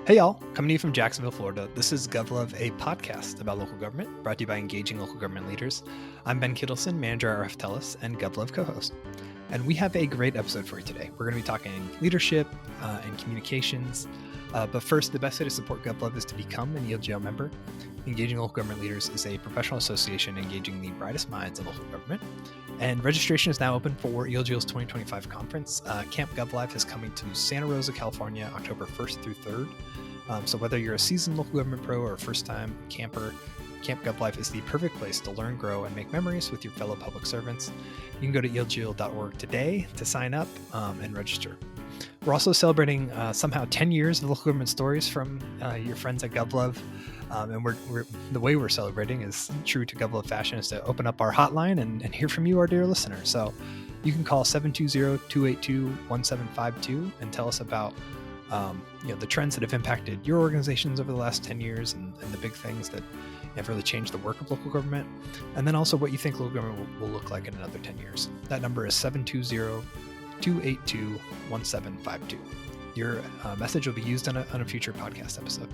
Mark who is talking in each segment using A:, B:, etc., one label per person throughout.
A: Hey y'all, coming to you from Jacksonville, Florida. This is GovLove, a podcast about local government, brought to you by engaging local government leaders. I'm Ben Kittelson, manager at RF TELUS and GovLove co-host. And we have a great episode for you today. We're going to be talking leadership and communications. But first, the best way to support GovLove is to become an ELGL member. Engaging Local Government Leaders is a professional association engaging the brightest minds in local government. And registration is now open for ELGL's 2025 conference. Camp GovLive is coming to Santa Rosa, California, October 1st through 3rd. So whether you're a seasoned local government pro or a first-time camper, Camp GovLife is the perfect place to learn, grow, and make memories with your fellow public servants. You can go to elgl.org today to sign up and register. We're also celebrating somehow 10 years of local government stories from your friends at GovLove. And we're the way we're celebrating is true to GovLove fashion, is to open up our hotline and hear from you, our dear listeners. So you can call 720-282-1752 and tell us about the trends that have impacted your organizations over the last 10 years and the big things that have really changed the work of local government. And then also what you think local government will look like in another 10 years. That number is 720-282-1752. Your message will be used on a future podcast episode.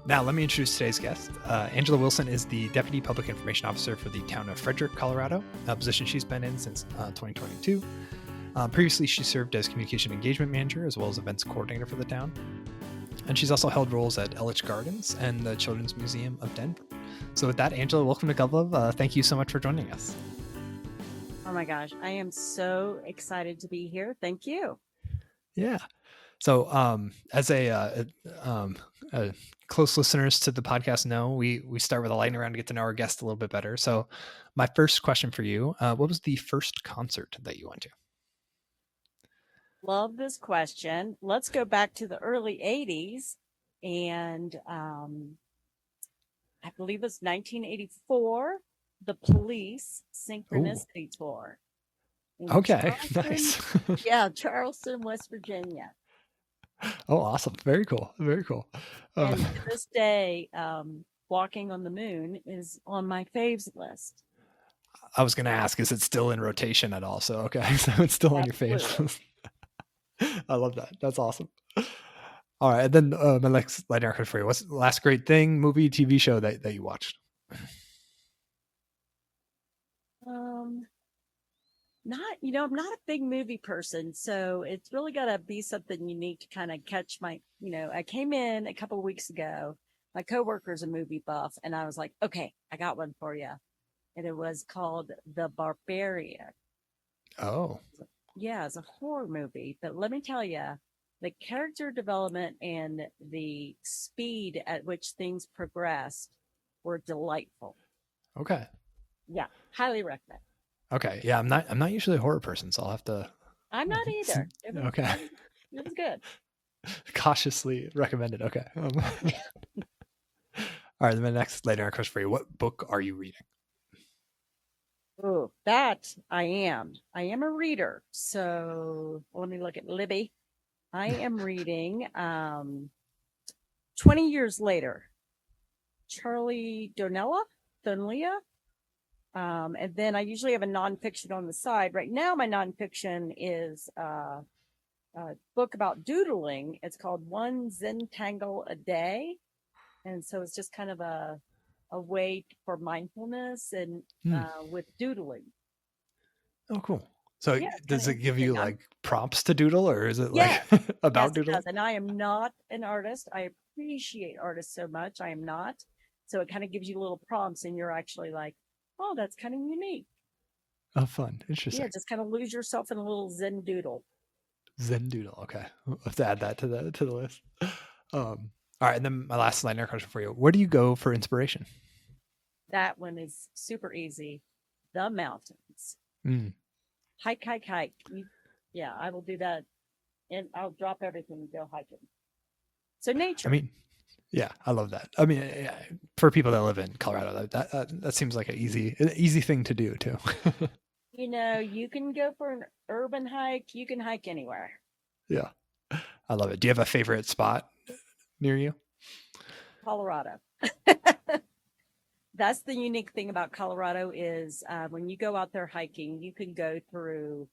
A: Now, let me introduce today's guest. Angela Wilson is the Deputy Public Information Officer for the Town of Frederick, Colorado, a position she's been in since 2022. Previously, she served as Communication Engagement Manager as well as Events Coordinator for the town. And she's also held roles at Ellich Gardens and the Children's Museum of Denver. So with that, Angela, welcome to GovLove. Thank you so much for joining us.
B: Oh my gosh, I am so excited to be here. Thank you.
A: Yeah. So as a close listeners to the podcast know, we start with a lightning round to get to know our guest a little bit better. So my first question for you, what was the first concert that you went to?
B: Love this question. Let's go back to the early 80s. And I believe it's 1984, the Police Synchronicity Tour.
A: Okay, nice.
B: Yeah, Charleston, West Virginia.
A: Oh, awesome. Very cool. Very cool.
B: And to this day, Walking on the Moon is on my faves list.
A: I was going to ask, is it still in rotation at all? So, okay. So it's still on your faves list. I love that. That's awesome. All right. And then my next lightning round for you. What's the last great thing, movie, TV show that you watched?
B: I'm not a big movie person, so it's really got to be something unique to kind of catch my, I came in a couple of weeks ago. My coworker's a movie buff, and I was like, okay, I got one for you. And it was called The Barbarian.
A: Oh.
B: Yeah, it's a horror movie. But let me tell you, the character development and the speed at which things progressed were delightful.
A: Okay.
B: Yeah, highly recommend.
A: Okay. Yeah, I'm not usually a horror person, so I'll have to.
B: I'm not either.
A: Okay.
B: It was good.
A: Cautiously recommended. Okay. All right. Then my next later question for you. What book are you reading?
B: Oh, that I am. I am a reader. So let me look at Libby. I am reading 20 Years Later, Charlie Donella. And then I usually have a nonfiction on the side. Right now, my nonfiction is a book about doodling. It's called One Zentangle a Day. And so it's just kind of a way for mindfulness and with doodling.
A: Oh, cool. So yeah, does it give you like prompts to doodle, or is it like about doodling?
B: And I am not an artist. I appreciate artists so much. I am not. So it kind of gives you little prompts and you're actually like, oh, that's kind of unique.
A: Oh, fun. Interesting.
B: Yeah, just kind of lose yourself in a little Zen doodle.
A: Zen doodle. Okay. We'll have to add that to the list. All right. And then my last lightning question for you. Where do you go for inspiration?
B: That one is super easy. The mountains. Hike. Yeah, I will do that. And I'll drop everything and go hiking. So nature.
A: I mean, yeah, I love that. I mean, for people that live in Colorado, that seems like an easy thing to do too.
B: You can go for an urban hike. You can hike anywhere.
A: Yeah, I love it. Do you have a favorite spot near you?
B: Colorado. That's the unique thing about Colorado is when you go out there hiking, you can go through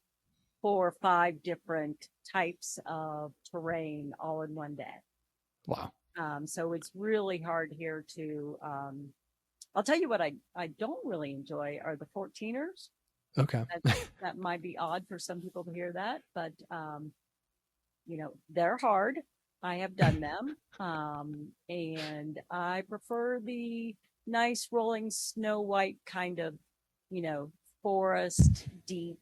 B: 4 or 5 different types of terrain all in one day.
A: Wow.
B: So it's really hard here to, I'll tell you what I don't really enjoy are the 14ers.
A: Okay.
B: That might be odd for some people to hear that, but they're hard. I have done them. And I prefer the nice rolling snow white kind of, you know, forest deep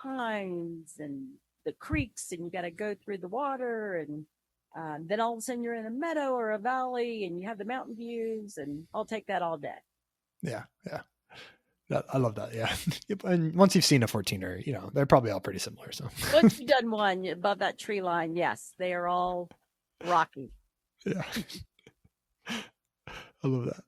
B: pines and the creeks, and you got to go through the water, and then all of a sudden you're in a meadow or a valley, and you have the mountain views, and I'll take that all day.
A: Yeah. Yeah. I love that. Yeah. Yep, and once you've seen a 14er, they're probably all pretty similar. So
B: Once you've done one above that tree line, yes, they are all rocky.
A: yeah, I love that.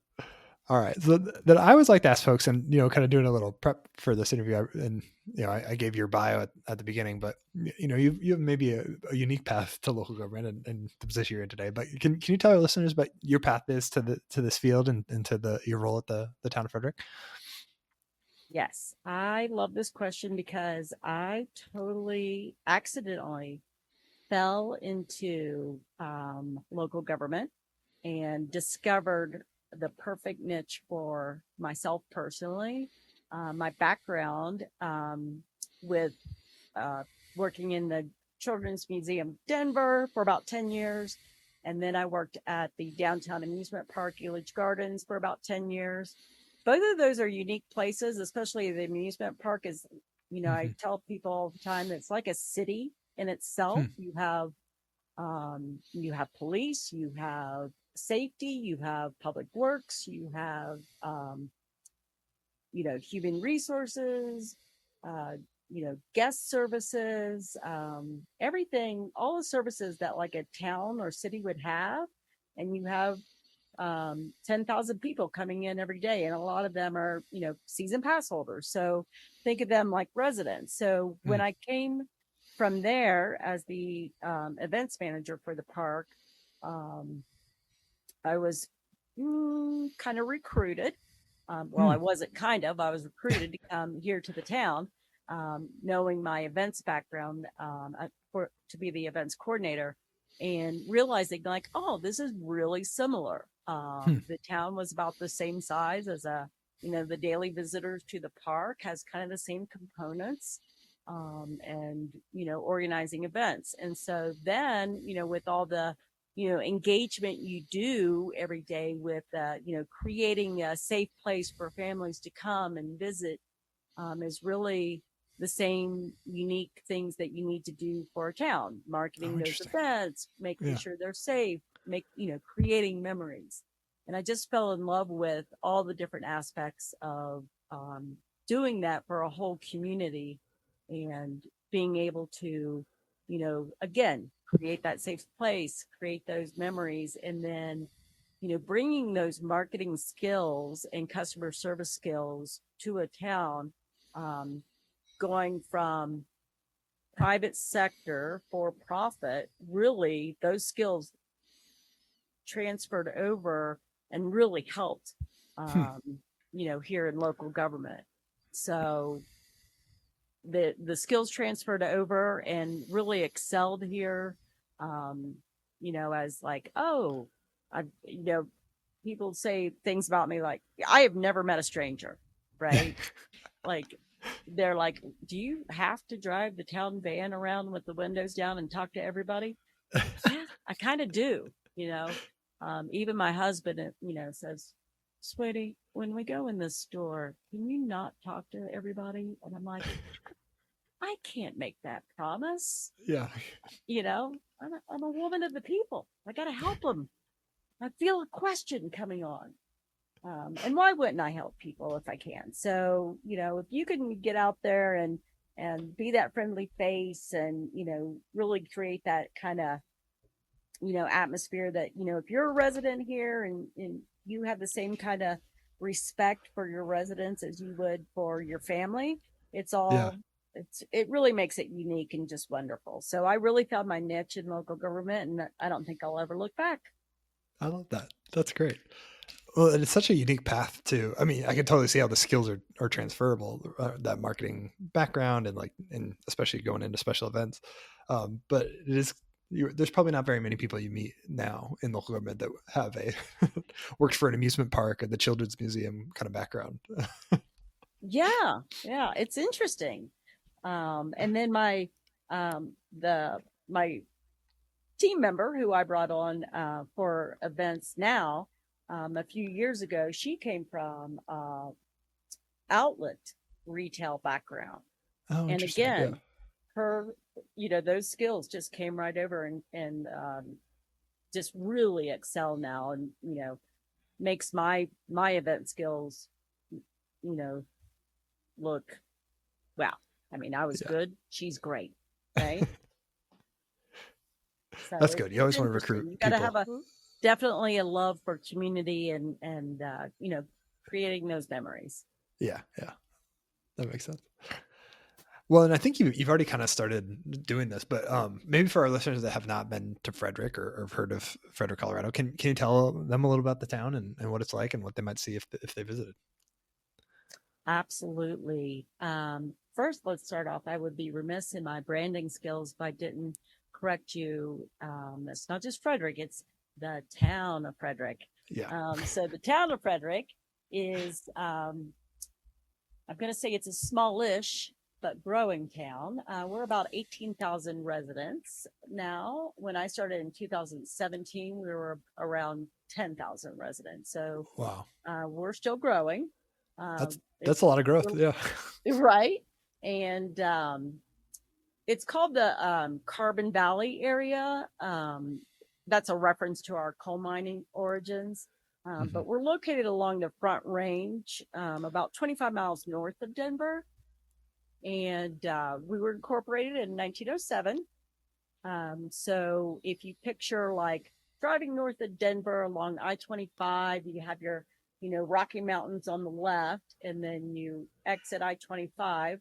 A: All right. So that I always like to ask folks, and kind of doing a little prep for this interview, and I gave your bio at the beginning, but you have maybe a unique path to local government and the position you're in today. But can you tell our listeners about your path is to this field and to your role at the town of Frederick?
B: Yes, I love this question because I totally accidentally fell into local government and discovered the perfect niche for myself personally. My background with working in the Children's Museum of Denver for about 10 years. And then I worked at the downtown amusement park, Elitch Gardens, for about 10 years. Both of those are unique places, especially the amusement park is, I tell people all the time, it's like a city in itself. You have police, you have safety, you have public works, you have human resources, guest services, everything, all the services that like a town or city would have. And you have 10,000 people coming in every day. And a lot of them are, season pass holders. So think of them like residents. So when I came from there as the events manager for the park, I was kind of recruited. I wasn't I was recruited to come here to the town, knowing my events background to be the events coordinator and realizing like, oh, this is really similar. The town was about the same size as the daily visitors to the park has kind of the same components, and, organizing events. And so then, with all the, engagement you do every day with, creating a safe place for families to come and visit, is really the same unique things that you need to do for a town, marketing those events, making sure they're safe, creating memories. And I just fell in love with all the different aspects of doing that for a whole community and being able to, again, create that safe place, create those memories, and then, bringing those marketing skills and customer service skills to a town, going from private sector for profit, really those skills transferred over and really helped, here in local government. So the skills transferred over and really excelled here. As like, oh, I, people say things about me like, I have never met a stranger, right? Like, they're like, do you have to drive the town van around with the windows down and talk to everybody? Yeah, I kind of do, even my husband, says, sweetie, when we go in this store, can you not talk to everybody? And I'm like, I can't make that promise.
A: Yeah.
B: I'm a woman of the people. I got to help them. I feel a question coming on. And why wouldn't I help people if I can? So, if you can get out there and be that friendly face and, really create that kind of, atmosphere that, if you're a resident here and you have the same kind of respect for your residents as you would for your family, it really makes it unique and just wonderful. So I really found my niche in local government, and I don't think I'll ever look back.
A: I love that. That's great. Well, it's such a unique path too. I mean, I can totally see how the skills are transferable, that marketing background and especially going into special events. But it is there's probably not very many people you meet now in local government that have a worked for an amusement park or the children's museum kind of background.
B: Yeah, yeah, it's interesting. And then my team member who I brought on for events now a few years ago, she came from outlet retail background,
A: Oh,
B: and
A: interesting. Yeah.
B: again, her those skills just came right over and just really excel now, and makes my event skills you know look wow. I mean, I was
A: Yeah.
B: good, she's great, right? So
A: That's good. You
B: it's
A: always want to
B: interesting.
A: recruit
B: You got to have
A: people.
B: a definitely a love for community and creating those memories.
A: Yeah. Yeah. That makes sense. Well, and I think you've already kind of started doing this, but maybe for our listeners that have not been to Frederick or have heard of Frederick, Colorado, can you tell them a little about the town and what it's like and what they might see if they visited?
B: Absolutely. First, let's start off. I would be remiss in my branding skills if I didn't correct you. It's not just Frederick, it's the town of Frederick.
A: Yeah.
B: So the town of Frederick is, I'm going to say it's a smallish but growing town. We're about 18,000 residents now. When I started in 2017, we were around 10,000 residents. So
A: Wow.
B: we're still growing.
A: That's a lot of growth. Yeah.
B: Right. And it's called the Carbon Valley area. That's a reference to our coal mining origins. But we're located along the Front Range, about 25 miles north of Denver. And we were incorporated in 1907. So if you picture like driving north of Denver along I-25, you have your Rocky Mountains on the left, and then you exit I-25,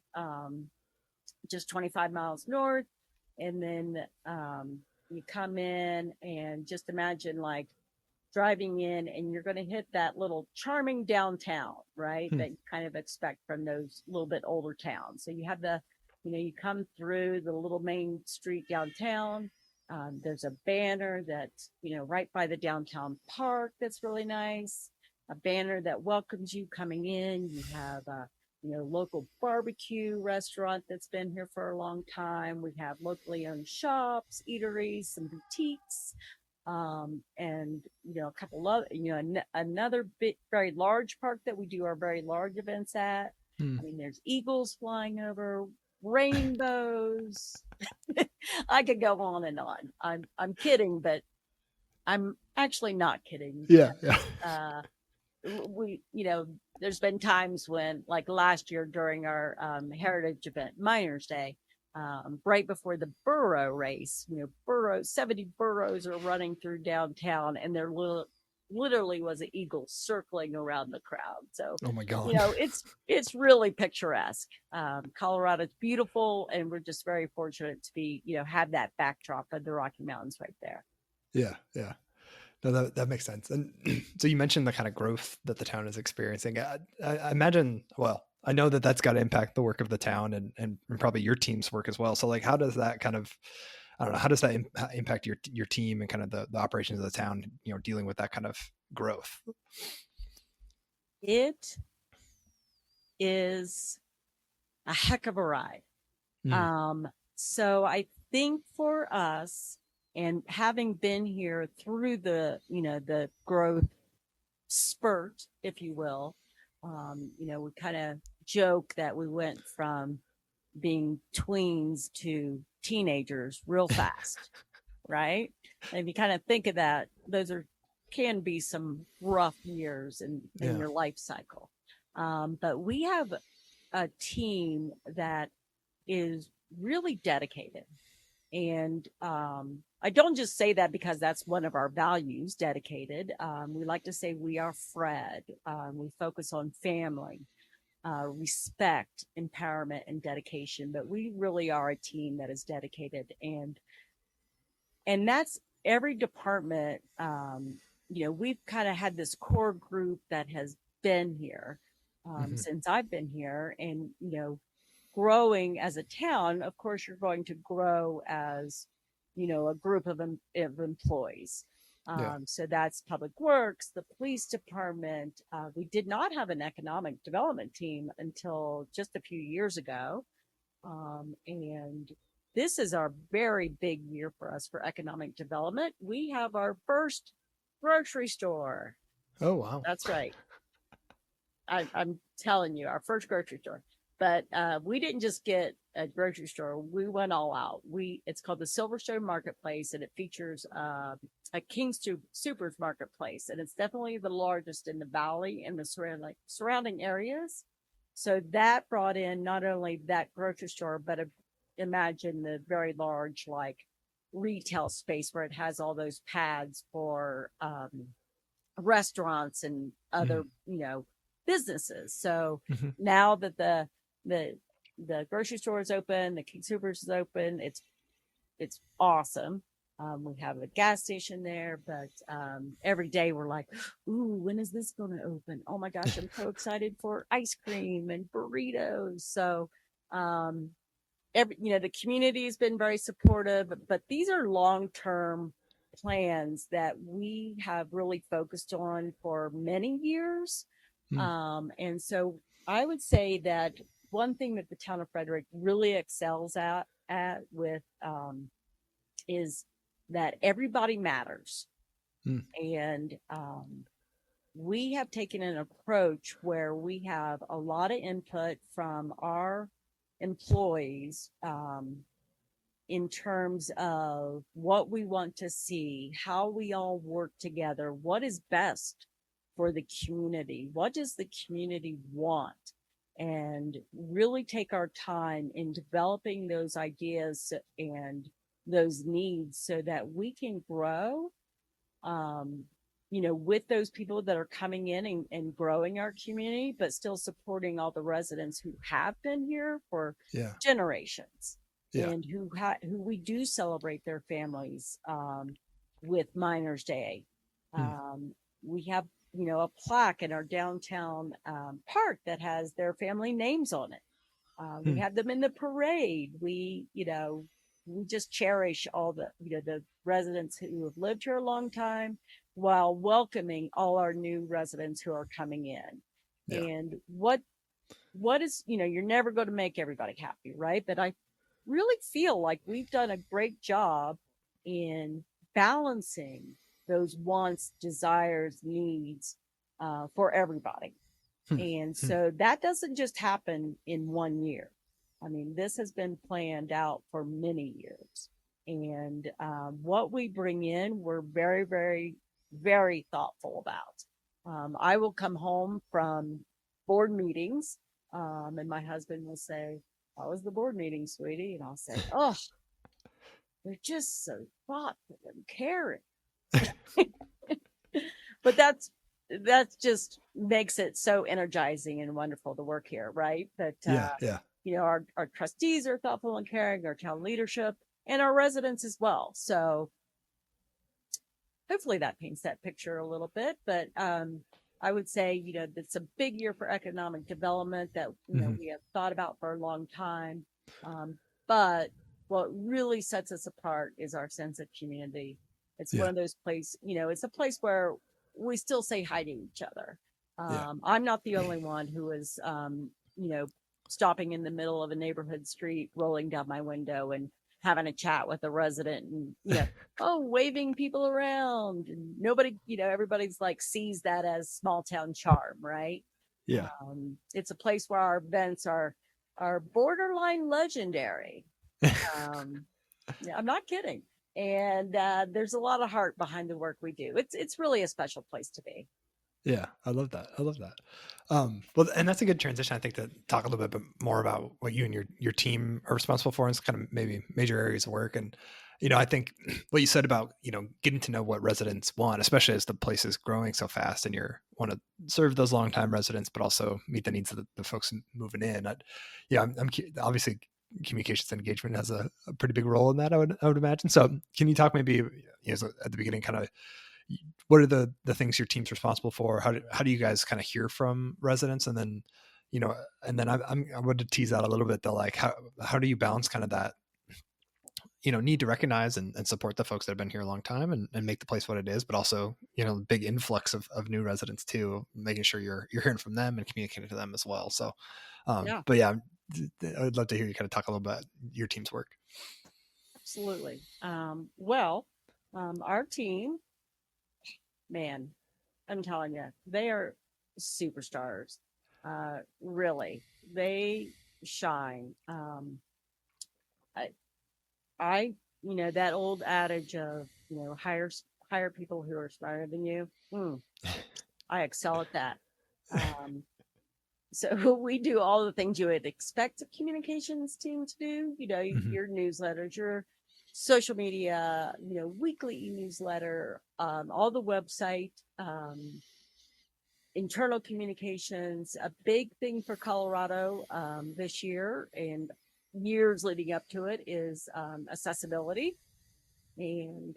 B: just 25 miles north, and then you come in and just imagine like driving in, and you're going to hit that little charming downtown, right? That you kind of expect from those little bit older towns. So you have you come through the little main street downtown. There's a banner that's, right by the downtown park that's really nice. A banner that welcomes you coming in. You have a, local barbecue restaurant that's been here for a long time. We have locally owned shops, eateries, some boutiques, and a couple of another big, very large park that we do our very large events at. I mean, there's eagles flying over, rainbows. I could go on and on. I'm kidding, but I'm actually not kidding.
A: Yeah. Yeah.
B: We there's been times when, like last year during our heritage event, Miners Day, right before the burro race, 70 burros are running through downtown, and there literally was an eagle circling around the crowd. So,
A: Oh my God.
B: it's really picturesque. Colorado's beautiful, and we're just very fortunate to be, have that backdrop of the Rocky Mountains right there.
A: Yeah. Yeah. No, that makes sense. And so you mentioned the kind of growth that the town is experiencing. I imagine, well, I know that that's got to impact the work of the town and probably your team's work as well. So like, how does that kind of, I don't know, how does that impact your team and kind of the operations of the town, dealing with that kind of growth?
B: It is a heck of a ride. So I think for us, and having been here through the growth spurt, if you will, we kind of joke that we went from being tweens to teenagers real fast, right? And if you kind of think of that, those can be some rough years in your life cycle. But we have a team that is really dedicated. And I don't just say that because that's one of our values, dedicated. We like to say we are Fred. We focus on family, respect, empowerment, and dedication. But we really are a team that is dedicated. And that's every department. We've kind of had this core group that has been here since I've been here. And, growing as a town, of course, you're going to grow as, a group of employees.
A: Yeah.
B: So that's Public Works, the police department. We did not have an economic development team until just a few years ago. And this is our very big year for us for economic development. We have our first grocery store.
A: Oh, wow.
B: That's right. I'm telling you, our first grocery store. But we didn't just get a grocery store; we went all out. It's called the Silverstone Marketplace, and it features a King's Supers Marketplace, and it's definitely the largest in the valley and the surrounding areas. So that brought in not only that grocery store, but imagine the very large retail space where it has all those pads for restaurants and other businesses. So
A: Mm-hmm.
B: now that the grocery store is open, the King Supers is open, it's awesome. We have a gas station there, but every day we're like, ooh, when is this going to open? Oh my gosh, I'm so excited for ice cream and burritos. So the community has been very supportive, but these are long-term plans that we have really focused on for many years. And so I would say that one thing that the town of Frederick really excels at with is that everybody matters. And we have taken an approach where we have a lot of input from our employees in terms of what we want to see, how we all work together, what is best for the community, what does the community want, and really take our time in developing those ideas and those needs so that we can grow with those people that are coming in and growing our community, but still supporting all the residents who have been here for generations.
A: Yeah.
B: And who we do celebrate their families with Miners Day. We have a plaque in our downtown park that has their family names on it. We have them in the parade. We just cherish all the residents who have lived here a long time while welcoming all our new residents who are coming in.
A: Yeah.
B: And what is, you're never going to make everybody happy, right? But I really feel like we've done a great job in balancing those wants, desires, needs for everybody. And so that doesn't just happen in 1 year. I mean, this has been planned out for many years. And what we bring in, we're very, very, very thoughtful about. I will come home from board meetings, and my husband will say, "How was the board meeting, sweetie?" And I'll say, "Oh, they're just so thoughtful and caring." But that just makes it so energizing and wonderful to work here, right? But our trustees are thoughtful and caring, our town leadership, and our residents as well. So hopefully that paints that picture a little bit. But I would say, it's a big year for economic development that we have thought about for a long time. But what really sets us apart is our sense of community. It's one of those places, it's a place where we still say hi to each other. I'm not the only one who is, stopping in the middle of a neighborhood street, rolling down my window and having a chat with a resident and, waving people around. And nobody, everybody's sees that as small town charm, right?
A: Yeah.
B: It's a place where our events are borderline legendary. I'm not kidding. And there's a lot of heart behind the work we do. It's really a special place to be.
A: Yeah, I love that. Well, and that's a good transition, I think, to talk a little bit more about what you and your team are responsible for, and it's kind of maybe major areas of work. And I think what you said about getting to know what residents want, especially as the place is growing so fast, and you want to serve those longtime residents, but also meet the needs of the folks moving in. I'm obviously communications and engagement has a pretty big role in that, I would imagine. So can you talk maybe at the beginning, kind of what are the things your team's responsible for? How do you guys kind of hear from residents? And then, I want to tease out a little bit, though, how do you balance kind of that, need to recognize and support the folks that have been here a long time and make the place what it is, but also, big influx of new residents too, making sure you're hearing from them and communicating to them as well. So,
B: Yeah,
A: but yeah, I'd love to hear you kind of talk a little about your team's work.
B: absolutely. Well, our team, man, I'm telling you, they are superstars. Really, they shine. I, I, that old adage of, hire people who are smarter than you. I excel at that. Um, so we do all the things you would expect a communications team to do.
A: Mm-hmm.
B: Your newsletters, your social media, weekly newsletter, all the website, internal communications. A big thing for Colorado this year and years leading up to it is accessibility. And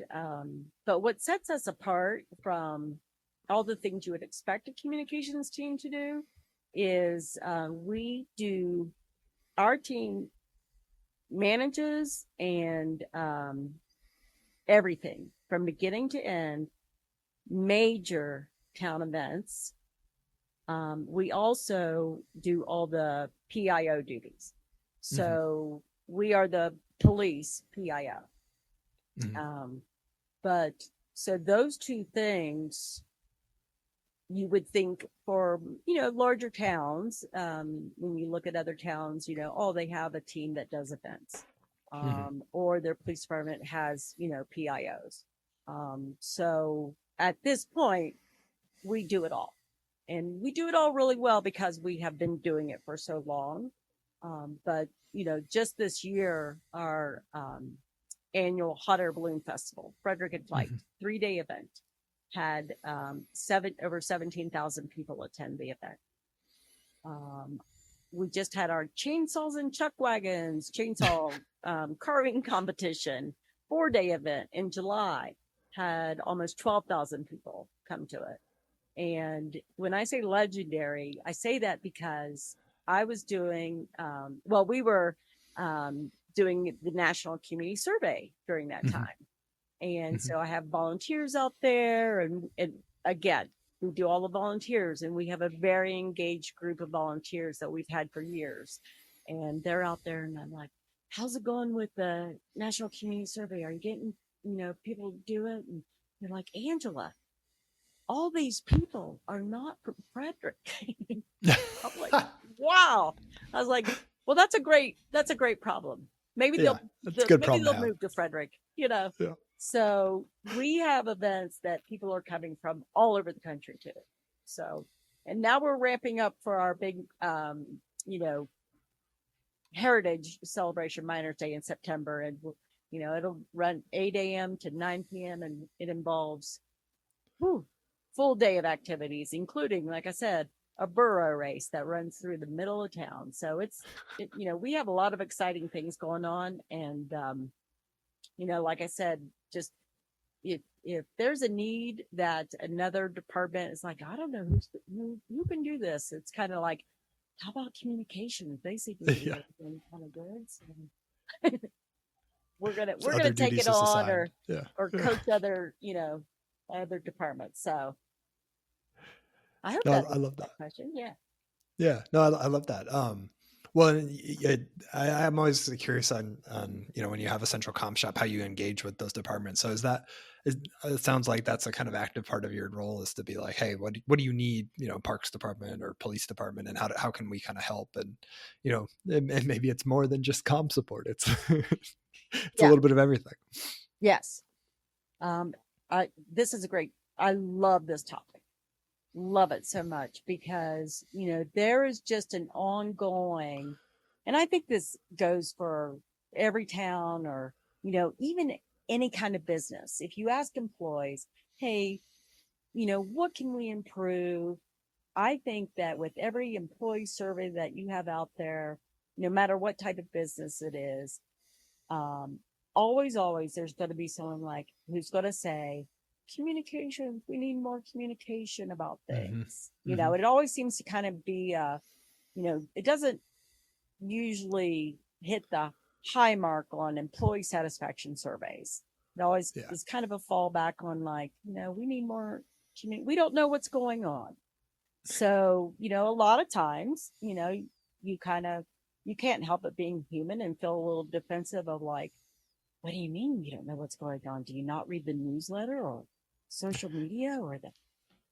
B: but what sets us apart from all the things you would expect a communications team to do is our team manages and everything from beginning to end, major town events. We also do all the PIO duties. So we are the police PIO. But so those two things you would think for, larger towns, when you look at other towns, they have a team that does events, or their police department has, PIOs. So at this point, we do it all. And we do it all really well because we have been doing it for so long. But, just this year, our annual Hot Air Balloon Festival, Frederick in Flight, 3-day event, had over 17,000 people attend the event. We just had our chainsaws and chuck wagons, chainsaw carving competition, 4-day event in July, had almost 12,000 people come to it. And when I say legendary, I say that because I was doing, we were doing the National Community Survey during that time. And so I have volunteers out there, and again, we do all the volunteers, and we have a very engaged group of volunteers that we've had for years. And they're out there, and I'm like, how's it going with the National Community Survey? Are you getting, people to do it? And they're like, Angela, all these people are not from Frederick. I'm like, wow. I was like, well, that's a great problem. Maybe they'll move to Frederick, Yeah. So we have events that people are coming from all over the country too. So, and now we're ramping up for our big, heritage celebration, Miners Day in September. And, it'll run 8 a.m. to 9 p.m. and it involves full day of activities, including, like I said, a burro race that runs through the middle of town. So we have a lot of exciting things going on. And, like I said, just if there's a need that another department is like, I don't know who can do this. It's kind of like, how about communications? They seem to be kind of good. So we're gonna take it on or coach other other departments. So I hope I love that question.
A: Yeah. No, I love that. Well, I'm always curious on when you have a central comm shop, how you engage with those departments. So it sounds like that's a kind of active part of your role, is to be like, hey, what do you need, Parks Department or Police Department, and how can we kind of help? And and maybe it's more than just comm support. It's it's a little bit of everything.
B: Yes. This is I love this topic. Love it so much because, there is just an ongoing, and I think this goes for every town or, even any kind of business. If you ask employees, hey, what can we improve? I think that with every employee survey that you have out there, no matter what type of business it is, always, there's going to be someone who's going to say, communication, we need more communication about things. It always seems to kind of be it doesn't usually hit the high mark on employee satisfaction surveys. It always
A: Yeah.
B: is kind of a fallback on like, we need more. We don't know what's going on. So, a lot of times, you kind of, you can't help but being human and feel a little defensive of like, what do you mean you don't know what's going on? Do you not read the newsletter or social media or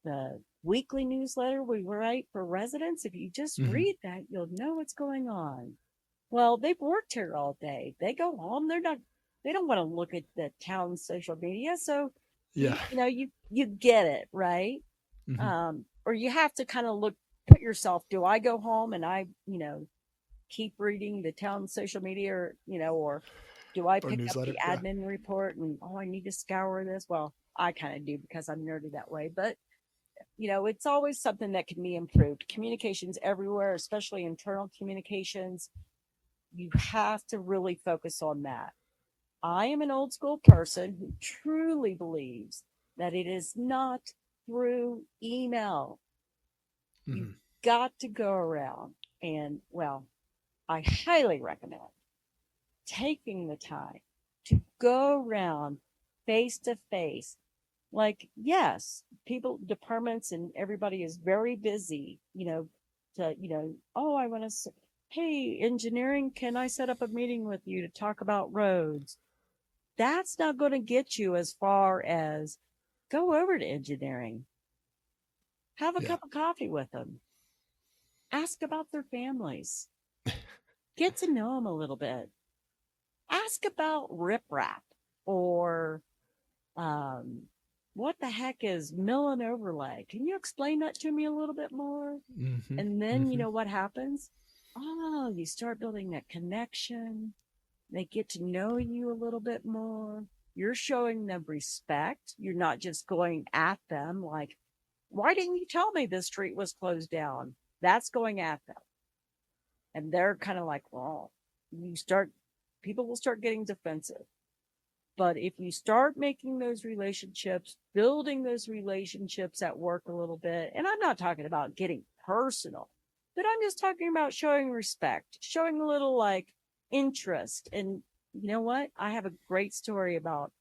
B: the weekly newsletter we write for residents? If you just
A: Mm-hmm.
B: read that, you'll know what's going on. Well, they've worked here all day. They go home. They don't want to look at the town's social media. So
A: Yeah.
B: you get it, right?
A: Mm-hmm.
B: Or you have to kind of put yourself, do I go home and I, keep reading the town social media or do I
A: Or
B: pick up the
A: newsletter. Yeah.
B: admin report and, I need to scour this? Well, I kind of do because I'm nerdy that way, but it's always something that can be improved. Communications everywhere, especially internal communications. You have to really focus on that. I am an old school person who truly believes that it is not through email.
A: Mm-hmm.
B: You've got to go around and, well, I highly recommend taking the time to go around face to face. Like, yes, departments and everybody is very busy, oh, I want to, hey, engineering, can I set up a meeting with you to talk about roads? That's not going to get you as far as go over to engineering, have a cup of coffee with them, ask about their families, get to know them a little bit, ask about riprap or what the heck is mill and overlay? Can you explain that to me a little bit more?
A: Mm-hmm.
B: And then
A: Mm-hmm.
B: you know what happens? Oh, you start building that connection. They get to know you a little bit more. You're showing them respect. You're not just going at them like, why didn't you tell me this street was closed down? That's going at them. And they're kind of like, well, people will start getting defensive. But if you start making those relationships, building those relationships at work a little bit, and I'm not talking about getting personal, but I'm just talking about showing respect, showing a little like interest. And you know what? I have a great story about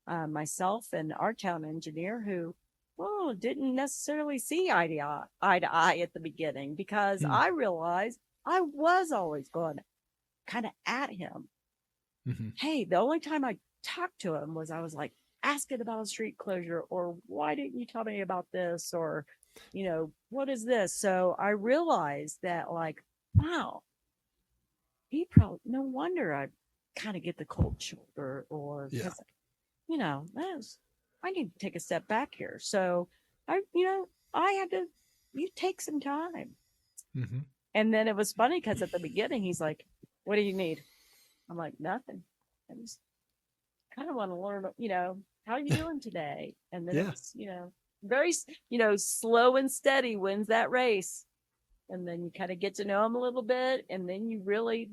B: myself and our town engineer who, well, didn't necessarily see eye to eye at the beginning because
A: Mm-hmm.
B: I realized I was always going kind of at him.
A: Mm-hmm.
B: Hey, the only time I talked to him was I was like asking about a street closure or why didn't you tell me about this or, what is this? So I realized that like, wow, he probably, no wonder I kind of get the cold shoulder or because, I need to take a step back here. So I had to, you take some time.
A: Mm-hmm.
B: And then it was funny because at the beginning, he's like, what do you need? I'm like, nothing. I just kind of want to learn, how are you doing today? And then it's, very, slow and steady wins that race. And then you kind of get to know them a little bit. And then you really,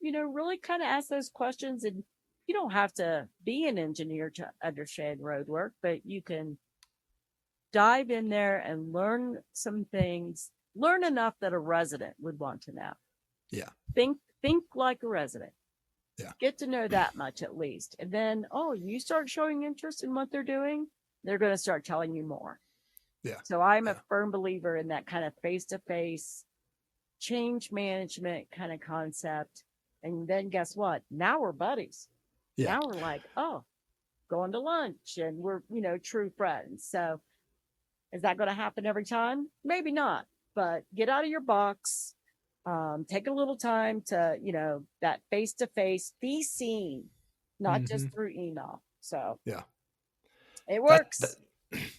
B: really kind of ask those questions. And you don't have to be an engineer to understand road work, but you can dive in there and learn some things, learn enough that a resident would want to know.
A: Yeah.
B: Think like a resident.
A: Yeah.
B: Get to know that much at least. And then, you start showing interest in what they're doing, they're going to start telling you more.
A: Yeah.
B: So I'm a firm believer in that kind of face-to-face change management kind of concept. And then guess what? Now we're buddies.
A: Yeah.
B: Now we're like, going to lunch and we're, true friends. So is that going to happen every time? Maybe not, but get out of your box. Take a little time to, that face to face, be seen, not just through email. So
A: yeah,
B: it works.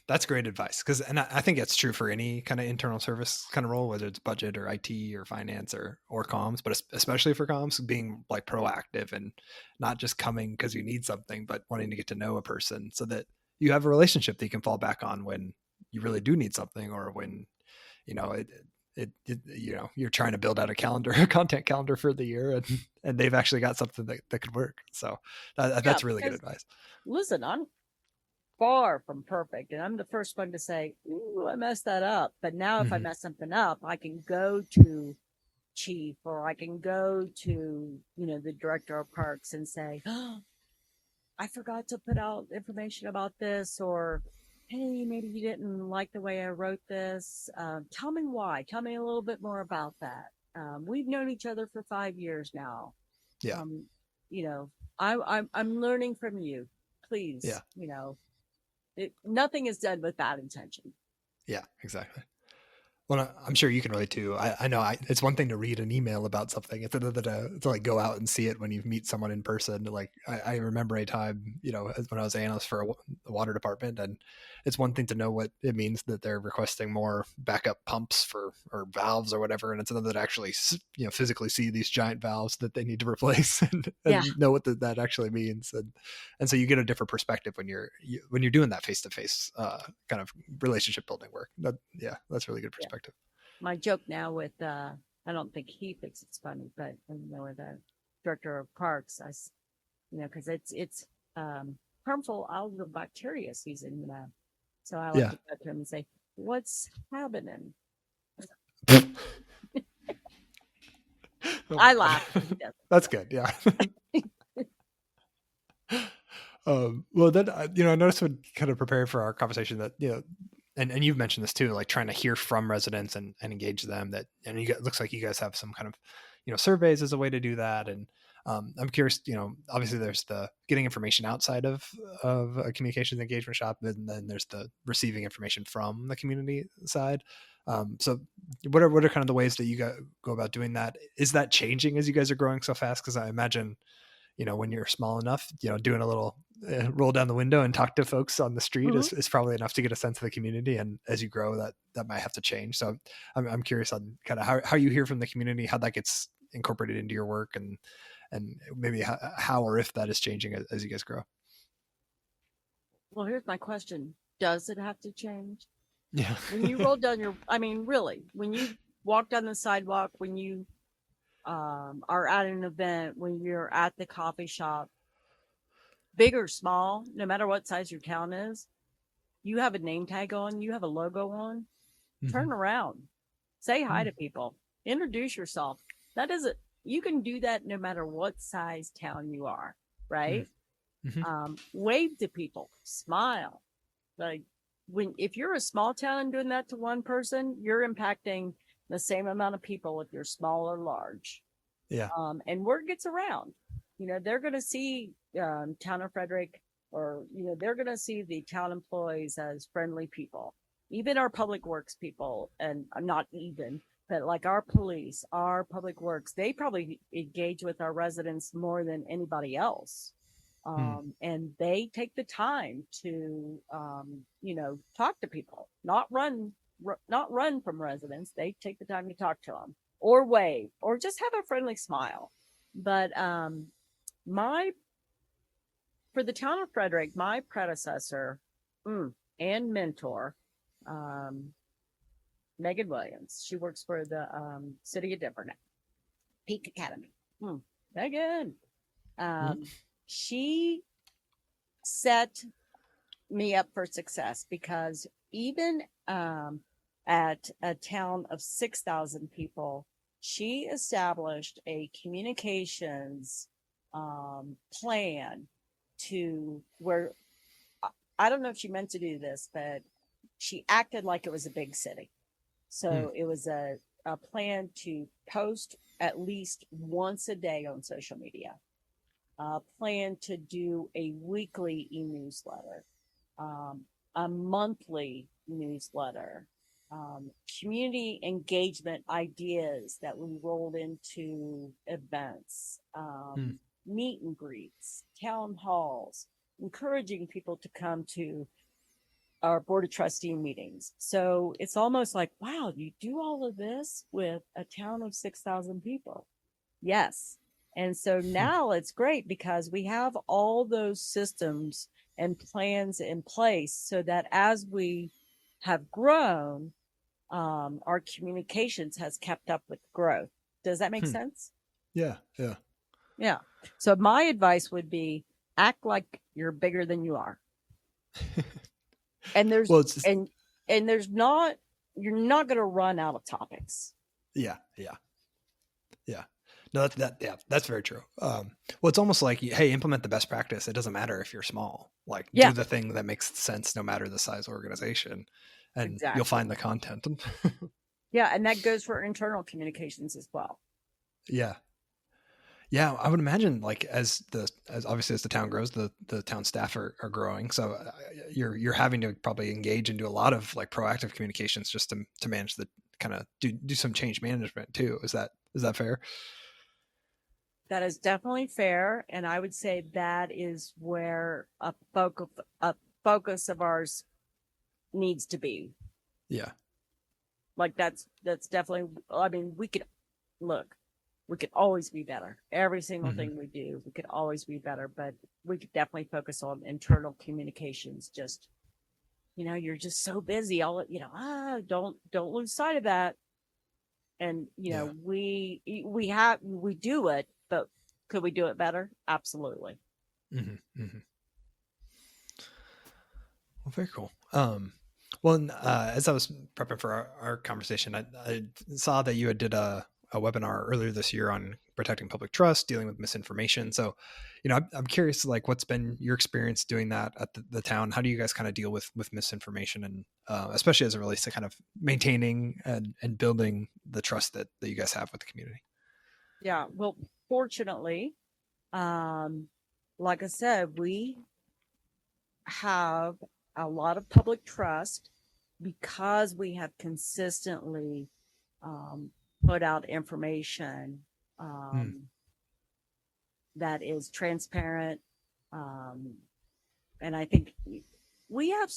A: That's great advice. And I think it's true for any kind of internal service kind of role, whether it's budget or IT or finance or comms, but especially for comms, being like proactive and not just coming because you need something, but wanting to get to know a person so that you have a relationship that you can fall back on when you really do need something or when, you're trying to build out a content calendar for the year and they've actually got something that could work. So that's really good advice.
B: Listen, I'm far from perfect and I'm the first one to say, ooh, I messed that up. But now if I mess something up, I can go to chief, or I can go to, the director of parks and say, oh, I forgot to put out information about this, or hey, maybe you didn't like the way I wrote this. Tell me why. Tell me a little bit more about that. We've known each other for 5 years now.
A: Yeah.
B: Um, you know, I'm learning from you.
A: Yeah.
B: Please, nothing is done with bad intention.
A: Yeah, exactly. Well, I'm sure you can relate too. I know it's one thing to read an email about something. It's another to like go out and see it when you meet someone in person. Like I remember a time, when I was an analyst for the water department, and it's one thing to know what it means that they're requesting more backup pumps or valves or whatever, and it's another to actually physically see these giant valves that they need to replace
B: Yeah.
A: and know what that actually means. And so you get a different perspective when you're doing that face to face kind of relationship building work. That's really good perspective.
B: My joke now with I don't think he thinks it's funny, but with the director of parks, because it's harmful algal bacteria season, so I like to go to him and say, "What's happening?" I laugh.
A: That's good. Yeah. Well, then, I noticed when kind of preparing for our conversation that, and you've mentioned this too, like trying to hear from residents and engage them, and looks like you guys have some kind of, surveys as a way to do that. And I'm curious, obviously there's the getting information outside of a communications engagement shop, and then there's the receiving information from the community side. So what are kind of the ways that you go about doing that? Is that changing as you guys are growing so fast? Because I imagine, when you're small enough, doing a little roll down the window and talk to folks on the street is probably enough to get a sense of the community. And as you grow, that might have to change. So I'm curious on kind of how you hear from the community, how that gets incorporated into your work, and maybe how or if that is changing as you guys grow.
B: Well, here's my question. Does it have to change?
A: Yeah.
B: When you roll down really, when you walk down the sidewalk, when you are at an event, when you're at the coffee shop, big or small, no matter what size your town is, you have a name tag on, you have a logo on, turn around, say hi to people, introduce yourself. You can do that no matter what size town you are, right? Wave to people, smile. Like if you're a small town and doing that to one person, you're impacting the same amount of people if you're small or large.
A: Yeah.
B: And word gets around. They're going to see Town of Frederick, or they're going to see the town employees as friendly people. Even our public works people, and not even, but like our police, our public works, they probably engage with our residents more than anybody else. And they take the time to, talk to people, not run from residents. They take the time to talk to them, or wave, or just have a friendly smile. But for the town of Frederick, my predecessor and mentor, Megan Williams, she works for the city of Denver now, Peak Academy. Megan, she set me up for success, because even at a town of 6,000 people, she established a communications plan to where, I don't know if she meant to do this, but she acted like it was a big city. So it was a plan to post at least once a day on social media, plan to do a weekly e-newsletter, a monthly newsletter, community engagement ideas that we rolled into events, meet and greets, town halls, encouraging people to come to our board of trustee meetings. So it's almost like, wow, you do all of this with a town of 6,000 people. Yes. And so now it's great, because we have all those systems and plans in place, so that as we have grown, our communications has kept up with growth. Does that make sense?
A: Yeah. Yeah.
B: Yeah. So my advice would be, act like you're bigger than you are. And there's and there's not, you're not going to run out of topics.
A: Yeah. Yeah. Yeah. No, yeah, that's very true. Well, it's almost like, hey, implement the best practice. It doesn't matter if you're small. Like,
B: Yeah,
A: do the thing that makes sense, no matter the size organization, and you'll
B: exactly.
A: find the content.
B: Yeah, and that goes for internal communications as well.
A: Yeah, yeah. I would imagine, like, as obviously as the town grows, the town staff are growing. So you're having to probably engage and do a lot of like proactive communications just to manage the kind of do some change management too. Is that fair?
B: That is definitely fair, and I would say that is where a focus of ours needs to be.
A: Yeah.
B: Like that's definitely. I mean, look. We could always be better. Every single
A: Hmm.
B: thing we do, we could always be better. But we could definitely focus on internal communications. Just you're just so busy. All don't lose sight of that. And
A: Yeah.
B: we do it, but could we do it better? Absolutely.
A: Hmm. Hmm. Well, very cool. Well, as I was prepping for our conversation, I saw that you had did a webinar earlier this year on protecting public trust, dealing with misinformation. So, I'm curious, like, what's been your experience doing that at the town? How do you guys kind of deal with misinformation, and especially as it relates to kind of maintaining and building the trust that you guys have with the community?
B: Yeah. Well, fortunately, um, like I said, we have a lot of public trust because we have consistently um, put out information
A: Mm,
B: um, that is transparent. Um, and I think we have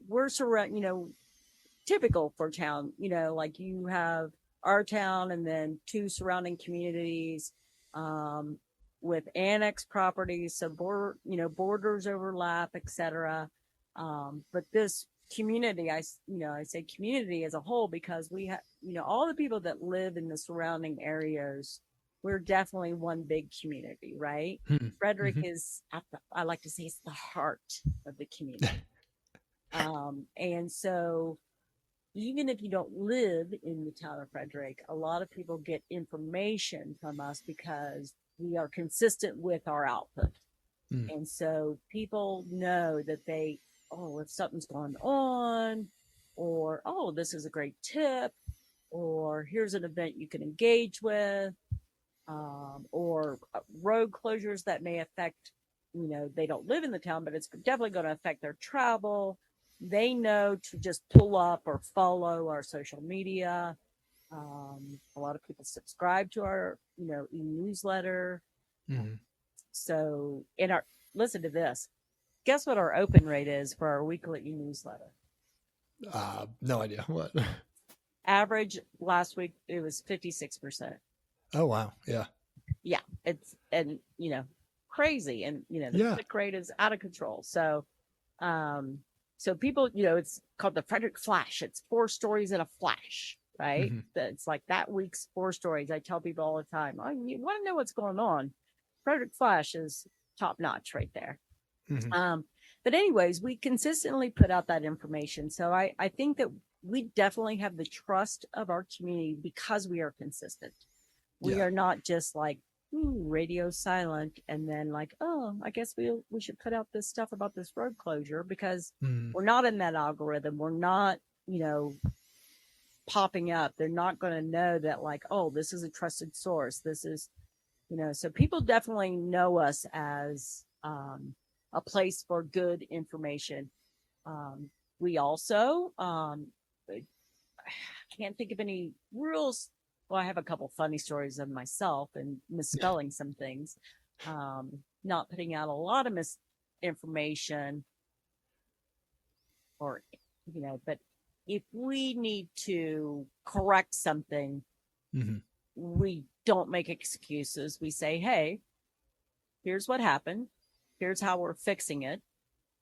B: we're surround, typical for town, like you have our town and then two surrounding communities um, with annex properties. So borders overlap, etc. But this community, I say community as a whole because we have, all the people that live in the surrounding areas, we're definitely one big community, right?
A: mm,
B: Frederick
A: mhm.
B: is I like to say it's the heart of the community. And so even if you don't live in the town of Frederick, a lot of people get information from us because we are consistent with our output.
A: Mm,
B: And so people know that if something's going on, or, oh, this is a great tip, or here's an event you can engage with, or road closures that may affect, they don't live in the town, but it's definitely going to affect their travel. They know to just pull up or follow our social media. A lot of people subscribe to our, e-newsletter.
A: mhm.
B: So listen to this. Guess what our open rate is for our weekly e-newsletter?
A: No idea what.
B: Average last week, it was 56%.
A: Oh wow, yeah,
B: Yeah, and crazy, and the
A: yeah.
B: click rate is out of control. Um so people, it's called the Frederick Flash. It's four stories in a flash, right?
A: Hmm.
B: It's like that week's four stories. I tell people all the time, oh, you want to know what's going on? Frederick Flash is top notch right there.
A: Hmm.
B: um but anyways, we consistently put out that information, so I think that we definitely have the trust of our community because we are consistent. We
A: Yeah.
B: are not just like, radio silent, and then like, oh, I guess we should put out this stuff about this road closure because
A: Mm,
B: we're not in that algorithm. We're not, popping up. They're not going to know that, like, oh, this is a trusted source. This is, so people definitely know us as a place for good information. We also I can't think of any rules. Well, I have a couple funny stories of myself and misspelling some things, not putting out a lot of misinformation, or, but if we need to correct something,
A: mhm.
B: we don't make excuses. We say, hey, here's what happened. Here's how we're fixing it.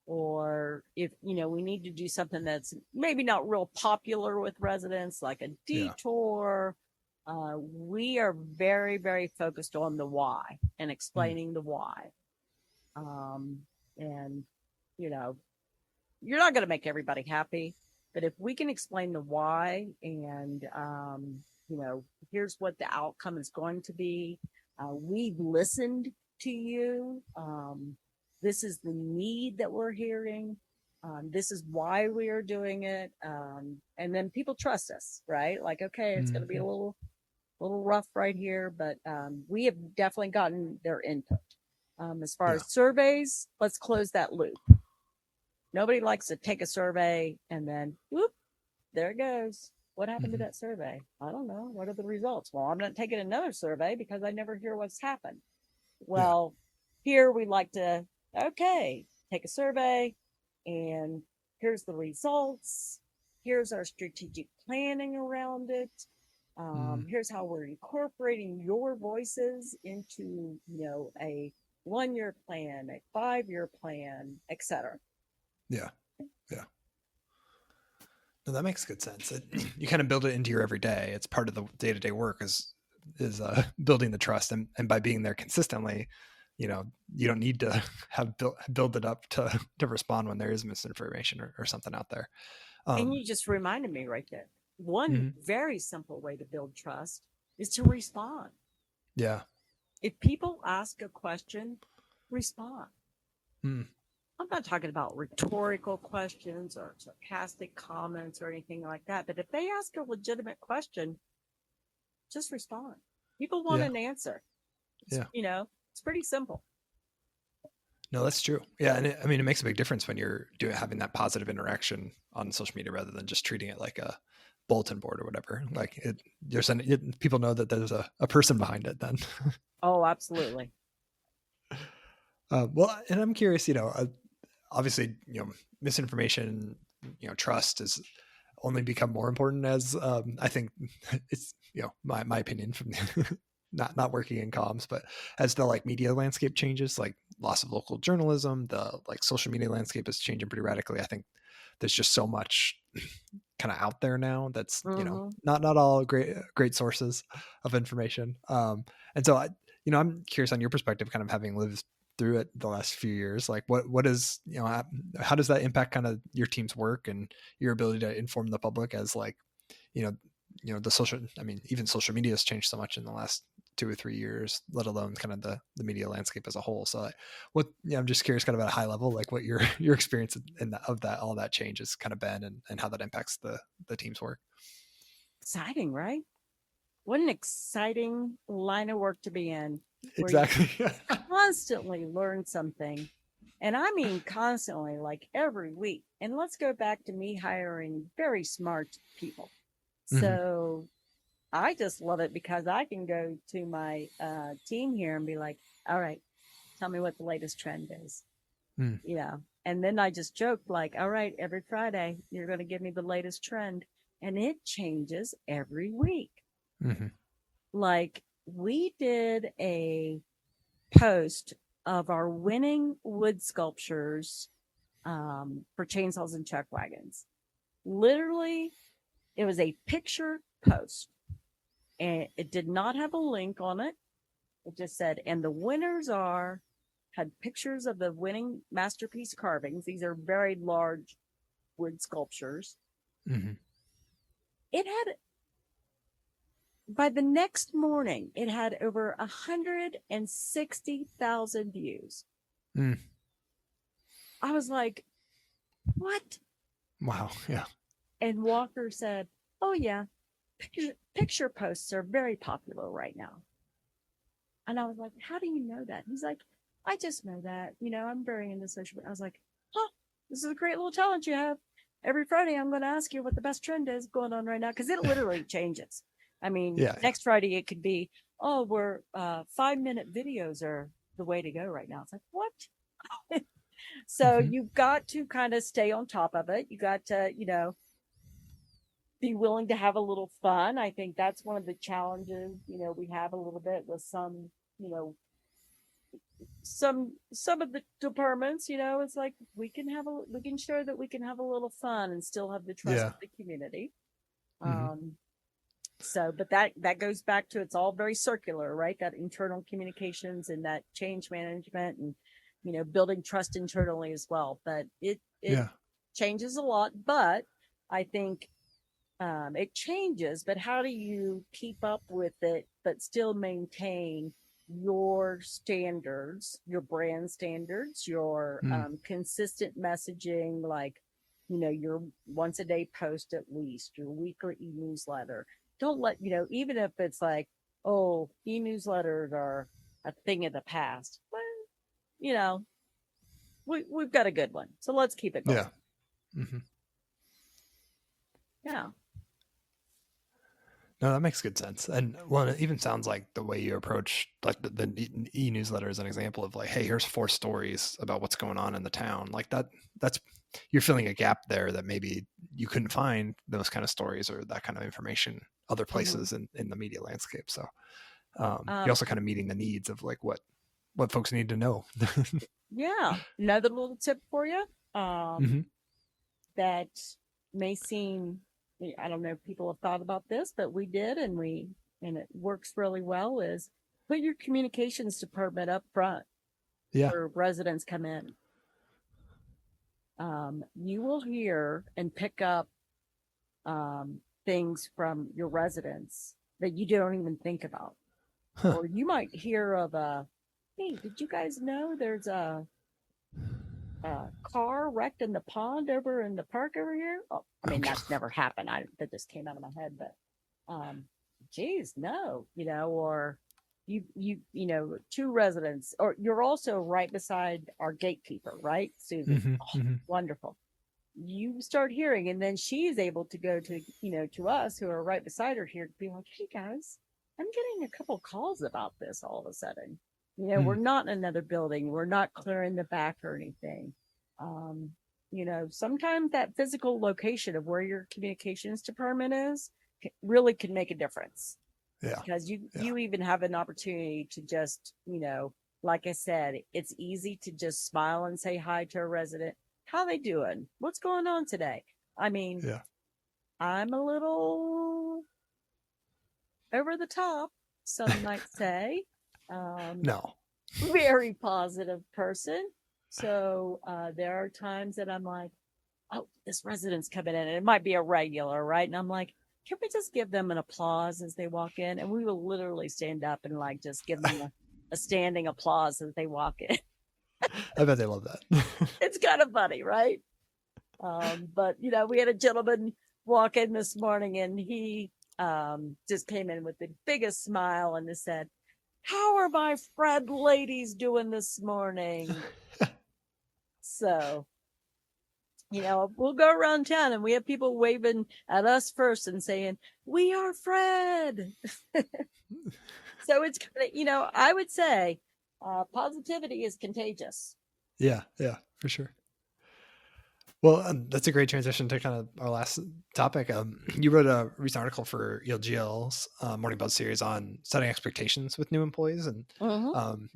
B: Or if, we need to do something that's maybe not real popular with residents, like a
A: Yeah.
B: detour, we are very, very focused on the why and
A: Mm,
B: explaining the why. Um, and, you know, you're not going to make everybody happy, but if we can explain the why and here's what the outcome is going to be. We've listened to you. This is the need that we're hearing. This is why we are doing it. And then people trust us, right? Like, okay, it's going to be a little rough right here, but we have definitely gotten their input. As far as surveys, let's close that loop. Nobody likes to take a survey and then, whoop, there it goes. What happened to that survey? I don't know. What are the results? Well, I'm not taking another survey because I never hear what's happened. Well, here we like to, okay, take a survey and here's the results. Here's our strategic planning around it. Here's how we're incorporating your voices into, a 1-year plan, a 5-year plan, etc.
A: Yeah. No, that makes good sense. You kind of build it into your everyday. It's part of the day-to-day work is building the trust, and by being there consistently, you don't need to have build it up to respond when there is misinformation or something out there.
B: And you just reminded me right there. One very simple way to build trust is to respond.
A: Yeah.
B: If people ask a question, respond. I'm not talking about rhetorical questions or sarcastic comments or anything like that. But if they ask a legitimate question, just respond. People want an answer. It's pretty simple.
A: No, that's true. Yeah. And it makes a big difference when you're having that positive interaction on social media rather than just treating it like a bulletin board or whatever. Like people know that there's a person behind it then.
B: Oh, absolutely.
A: Well, and I'm curious, obviously, misinformation, trust has only become more important as I think it's, my opinion from not working in comms, but as the media landscape changes, like loss of local journalism, the social media landscape is changing pretty radically. I think there's just so much kind of out there now that's, not all great sources of information. And so I'm curious on your perspective, kind of having lived through it the last few years, like what is, how does that impact kind of your team's work and your ability to inform the public as the social, even social media has changed so much in the last 2 or 3 years, let alone kind of the media landscape as a whole. So I'm just curious kind of at a high level, like what your experience of all that change has kind of been and how that impacts the team's work.
B: Exciting, right? What an exciting line of work to be in.
A: Exactly.
B: Constantly learn something. And I mean constantly, like every week. And let's go back to me hiring very smart people. So I just love it because I can go to my team here and be like, all right, tell me what the latest trend is. And then I just joked like, all right, every Friday, you're going to give me the latest trend. And it changes every week. Like we did a post of our winning wood sculptures for chainsaws and chuck wagons. Literally, it was a picture post. And it did not have a link on it. It just said, and the winners had pictures of the winning masterpiece carvings. These are very large wood sculptures. It had, by the next morning, it had over 160,000 views. I was like, what?
A: Wow. Yeah.
B: And Walker said, oh yeah, picture posts are very popular right now. And I was like, how do you know that? He's like, I just know that. I'm very into social media. I was like, this is a great little challenge you have. Every Friday, I'm going to ask you what the best trend is going on right now. Because it literally changes. Next Friday, it could be, we're 5-minute videos are the way to go right now. It's like, what? So you've got to kind of stay on top of it. You got to, be willing to have a little fun. I think that's one of the challenges, we have a little bit with some, some of the departments, it's like we can show that we can have a little fun and still have the trust of the community. But that goes back to, it's all very circular, right? That internal communications and that change management and, building trust internally as well. But it changes a lot, but I think it changes, but how do you keep up with it, but still maintain your standards, your brand standards, your
A: Mm.
B: consistent messaging, like, your once a day post at least, your weekly e-newsletter. Don't let, even if it's like, oh, e-newsletters are a thing of the past. Well, you know, we've got a good one. So let's keep it going.
A: Yeah. Mm-hmm.
B: Yeah.
A: No, that makes good sense. And well, it even sounds like the way you approach like the e-newsletter is an example of like, hey, here's 4 stories about what's going on in the town. Like that's you're filling a gap there that maybe you couldn't find those kind of stories or that kind of information other places in the media landscape. So you're also kind of meeting the needs of like what folks need to know.
B: Yeah. Another little tip for you.
A: Mm-hmm.
B: That may seem, I don't know if people have thought about this, but we did, and it works really well, is put your communications department up front.
A: Yeah.
B: Where residents come in. You will hear and pick up things from your residents that you don't even think about.
A: Huh.
B: Or you might hear of hey, did you guys know there's a car wrecked in the pond over in the park over here? Oh, I mean, that's never happened. That just came out of my head, but geez, no, or you 2 residents, or you're also right beside our gatekeeper, right, Susan?
A: Mm-hmm.
B: Oh,
A: Mm-hmm.
B: wonderful. You start hearing, and then she's able to go to to us who are right beside her here to be like, hey guys, I'm getting a couple calls about this all of a sudden. We're not in another building. We're not clearing the back or anything. Sometimes that physical location of where your communications department is really can make a difference.
A: Yeah.
B: Because you even have an opportunity to just, like I said, it's easy to just smile and say hi to a resident. How they doing? What's going on today? I mean,
A: Yeah.
B: I'm a little over the top, some might say.
A: No.
B: Very positive person. So there are times that I'm like, oh, this resident's coming in, and it might be a regular, right? And I'm like, can we just give them an applause as they walk in? And we will literally stand up and like just give them a standing applause as they walk in.
A: I bet they love that.
B: It's kind of funny, right? But we had a gentleman walk in this morning, and he just came in with the biggest smile and just said, how are my Fred ladies doing this morning? So, we'll go around town and we have people waving at us first and saying, we are Fred. So it's, I would say positivity is contagious.
A: Yeah, for sure. Well, that's a great transition to kind of our last topic. You wrote a recent article for ELGL's Morning Buzz series on setting expectations with new employees, and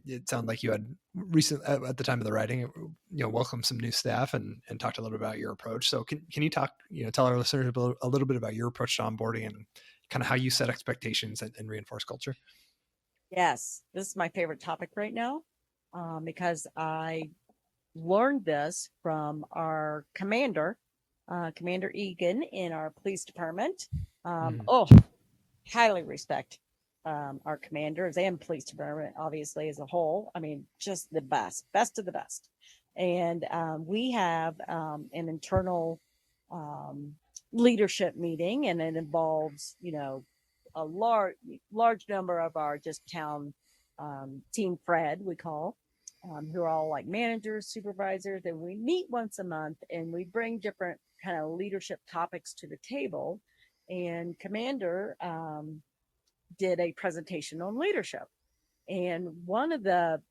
A: it sounded like you had at the time of the writing, welcomed some new staff and talked a little bit about your approach. So can you talk, tell our listeners a little bit about your approach to onboarding and kind of how you set expectations and reinforce culture?
B: Yes, this is my favorite topic right now because I learned this from our commander, Commander Egan, in our police department. Highly respect our commanders and police department, obviously, as a whole. I mean, just the best of the best. And we have an internal leadership meeting, and it involves, a large number of our just town team Fred, we call, who are all like managers, supervisors, and we meet once a month and we bring different kind of leadership topics to the table. And Commander did a presentation on leadership. And one of the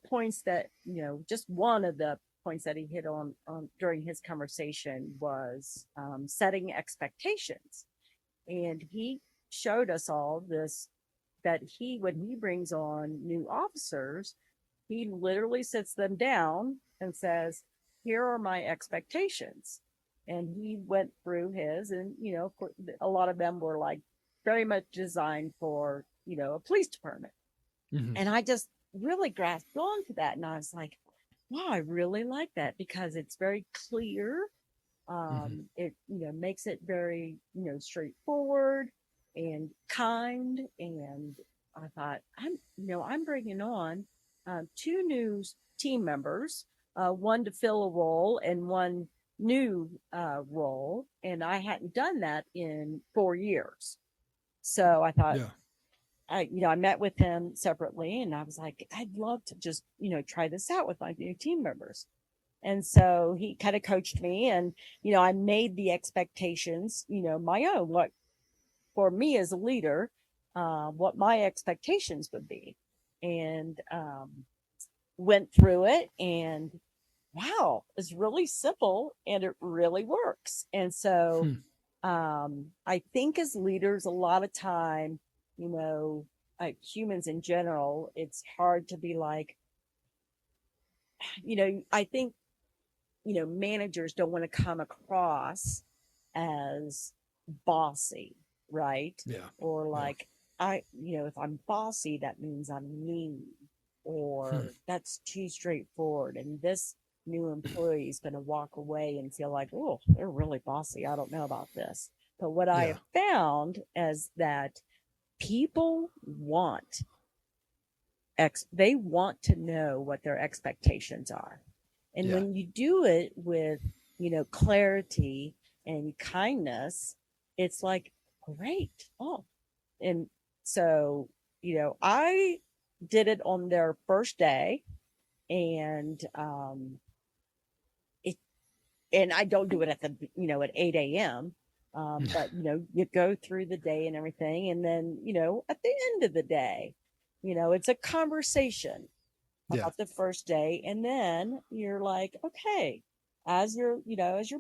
B: points that, just one of the points that he hit on during his conversation was setting expectations. And he showed us all this, that when he brings on new officers, he literally sits them down and says, here are my expectations. And he went through his, and, a lot of them were like very much designed for, a police department. Mm-hmm. And I just really grasped onto that. And I was like, wow, I really like that because it's very clear. It, makes it very, straightforward and kind. And I thought, I'm bringing on two new team members, one to fill a role and one new role. And I hadn't done that in 4 years. So I thought,
A: Yeah.
B: I met with him separately and I was like, I'd love to just, try this out with my new team members. And so he kind of coached me and, I made the expectations, my own, what for me as a leader, what my expectations would be. And went through it and wow, it's really simple and it really works. And so I think as leaders, a lot of time, humans in general, it's hard to be like, I think managers don't want to come across as bossy, right?
A: Yeah.
B: Or
A: Yeah.
B: like, if I'm bossy, that means I'm mean, or that's too straightforward. And this new employee is going to walk away and feel like, oh, they're really bossy. I don't know about this. But what I
A: Yeah.
B: have found is that people they want to know what their expectations are. And
A: Yeah.
B: when you do it with, clarity and kindness, it's like, great. Oh, and so, I did it on their first day and, it, and I don't do it at at 8 a.m. But, you go through the day and everything. And then, at the end of the day, it's a conversation
A: Yeah.
B: about the first day. And then you're like, okay, as your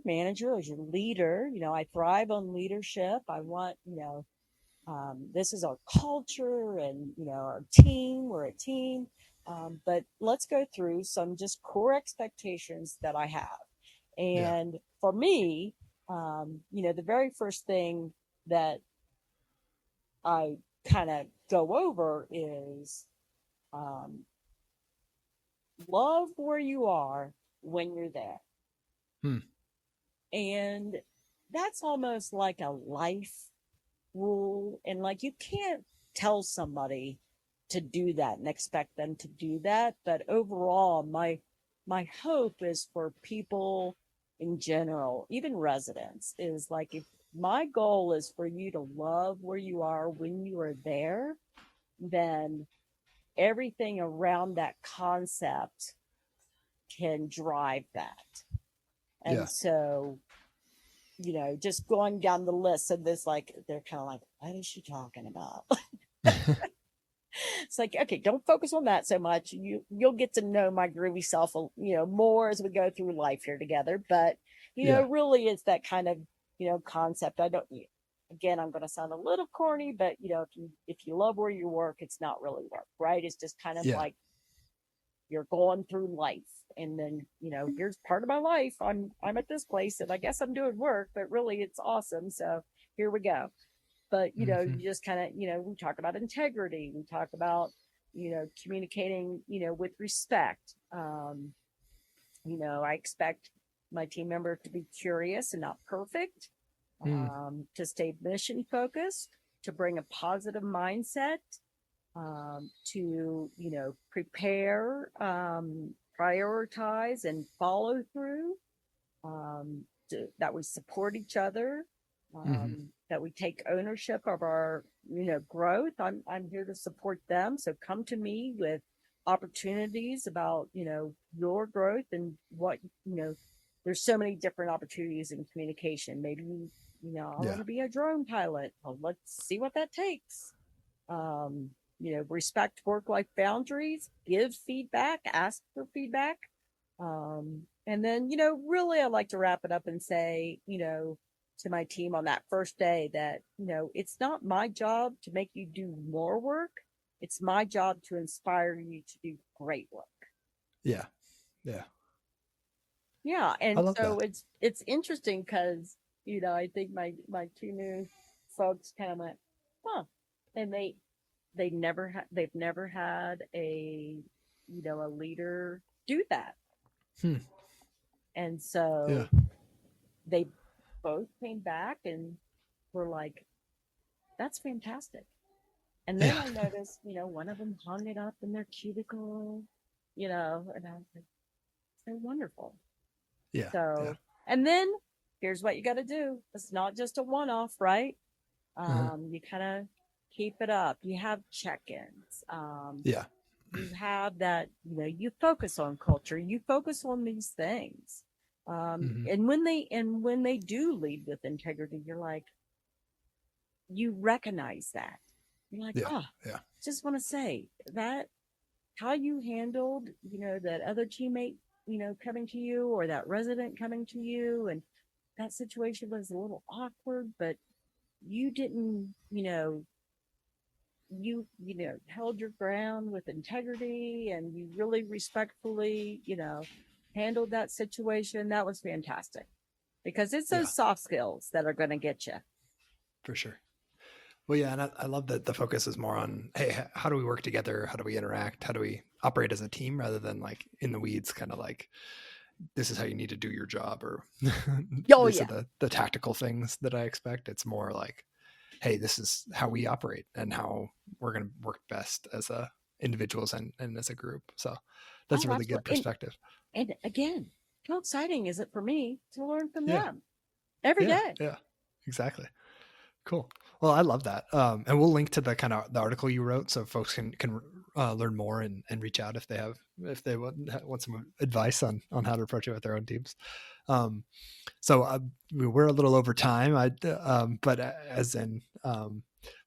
B: manager, as your leader, I thrive on leadership. I want, this is our culture and, our team, we're a team. But let's go through some just core expectations that I have.
A: Yeah.
B: And for me, the very first thing that I kind of go over is, um, love where you are when you're there.
A: Hmm.
B: And that's almost like a life rule. And like you can't tell somebody to do that and expect them to do that. But overall, my hope is for people in general, even residents, is like if my goal is for you to love where you are when you are there, then everything around that concept can drive that.
A: Yeah.
B: And so, just going down the list of this, like, they're kind of like, what is she talking about? It's like, okay, don't focus on that so much. You'll get to know my groovy self, more as we go through life here together. But,
A: Yeah.
B: really it's that kind of, concept. I don't, again, I'm going to sound a little corny, but if you love where you work, it's not really work, right? It's just kind of
A: Yeah.
B: like, you're going through life and then here's part of my life. I'm at this place and I guess I'm doing work, but really it's awesome, so here we go. But you just kind of we talk about integrity, we talk about communicating with respect. I expect my team member to be curious and not perfect, to stay mission focused, to bring a positive mindset, to prepare, prioritize and follow through, that we support each other, that we take ownership of our growth. I'm here to support them, so come to me with opportunities about your growth and what there's so many different opportunities in communication. Maybe I want to be a drone pilot. Well, let's see what that takes. um, respect work life boundaries, give feedback, ask for feedback. And then, really, I like to wrap it up and say, to my team on that first day that, it's not my job to make you do more work. It's my job to inspire you to do great work.
A: Yeah. Yeah.
B: Yeah.
A: I
B: And
A: love
B: so
A: that.
B: it's interesting because, I think my two new folks kind of went, huh. And they've never had a leader do that.
A: Hmm.
B: And
A: Yeah.
B: so they both came back and were like, that's fantastic. And then I noticed, one of them hung it up in their cubicle, and I was like, so wonderful.
A: Yeah.
B: So, and then here's what you got to do. It's not just a one-off, right? You kind of keep it up. You have check-ins. You have that, you focus on culture. You focus on these things. And when they do lead with integrity, you're like, you recognize that. You're like, just want to say that how you handled, that other teammate, coming to you, or that resident coming to you, and that situation was a little awkward, but you didn't, you held your ground with integrity, and you really respectfully, handled that situation. That was fantastic, because it's those soft skills that are going to get you.
A: For sure. Well, yeah, and I love that the focus is more on, hey, how do we work together? How do we interact? How do we operate as a team, rather than like in the weeds, kind of like, this is how you need to do your job, or these are the tactical things that I expect. It's more like, hey, this is how we operate and how we're going to work best as individuals and as a group. So that's a really good perspective.
B: And again, how exciting is it for me to learn from them every day?
A: Yeah, exactly. Cool. Well, I love that. And we'll link to the article you wrote, so folks can learn more and reach out if they want some advice on how to approach it with their own teams. So we're a little over time. But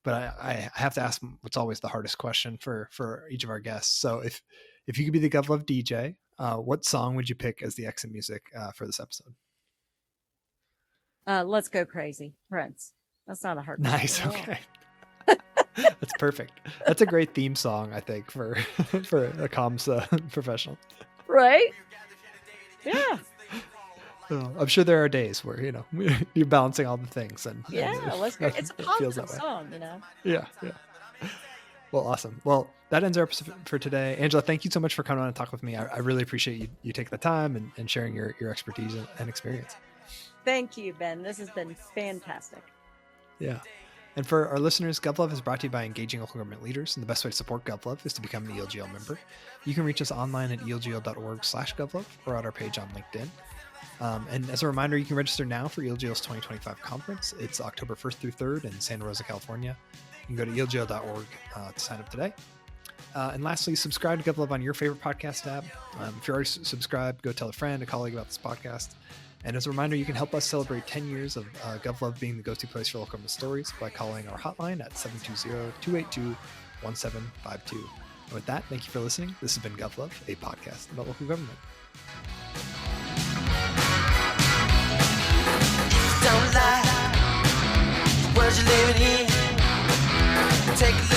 A: I have to ask what's always the hardest question for each of our guests. So if you could be the GovLove DJ, what song would you pick as the exit music for this episode?
B: Let's Go Crazy, Prince. That's not a hard one.
A: Nice. Okay. That's perfect. That's a great theme song, I think, for a comms professional.
B: Right? Yeah.
A: I'm sure there are days where, you're balancing all the things.
B: Let's go. It's a positive song,
A: Yeah. Well, awesome. Well, that ends our episode for today. Angela, thank you so much for coming on and talk with me. I really appreciate you taking the time and sharing your expertise and experience.
B: Thank you, Ben. This has been fantastic.
A: Yeah. And for our listeners, GovLove is brought to you by Engaging Local Government Leaders, and the best way to support GovLove is to become an ELGL member. You can reach us online at elgl.org/GovLove or at our page on LinkedIn. And as a reminder, you can register now for ELGL's 2025 conference. It's October 1st through 3rd in Santa Rosa, California. You can go to elgl.org to sign up today. And lastly, subscribe to GovLove on your favorite podcast app. If you're already subscribed, go tell a friend, a colleague about this podcast. And as a reminder, you can help us celebrate 10 years of GovLove being the go-to place for local government stories by calling our hotline at 720-282-1752. And with that, thank you for listening. This has been GovLove, a podcast about local government. Don't lie, the world you're living in. Take a look.